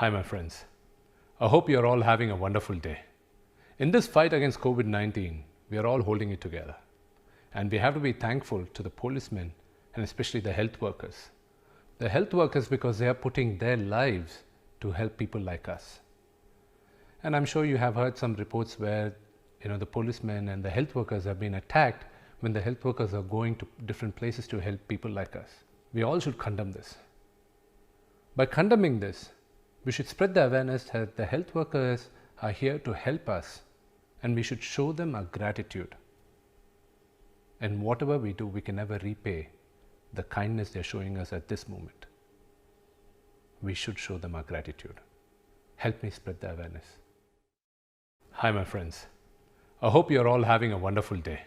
Hi my friends, I hope you are all having a wonderful day. In this fight against COVID-19, we are all holding it together. And we have to be thankful to the policemen and especially the health workers. The health workers because they are putting their lives to help people like us. And I'm sure you have heard some reports where the policemen and the health workers have been attacked when the health workers are going to different places to help people like us. We all should condemn this. By condemning this, we should spread the awareness that the health workers are here to help us and we should show them our gratitude. And whatever we do, we can never repay the kindness they're showing us at this moment. We should show them our gratitude. Help me spread the awareness. Hi my friends, I hope you are all having a wonderful day.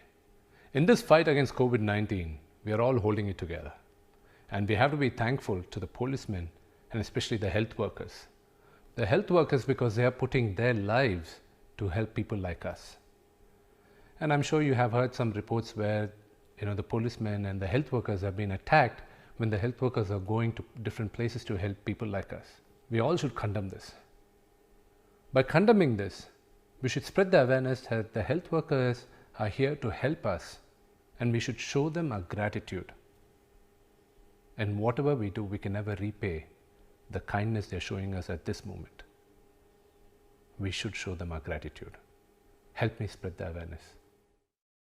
In this fight against COVID-19, we are all holding it together. And we have to be thankful to the policemen and especially the health workers. The health workers because they are putting their lives to help people like us. And I'm sure you have heard some reports where the policemen and the health workers have been attacked when the health workers are going to different places to help people like us. We all should condemn this. By condemning this, we should spread the awareness that the health workers are here to help us and we should show them our gratitude. And whatever we do, we can never repay the kindness they're showing us at this moment. We should show them our gratitude. Help me spread the awareness.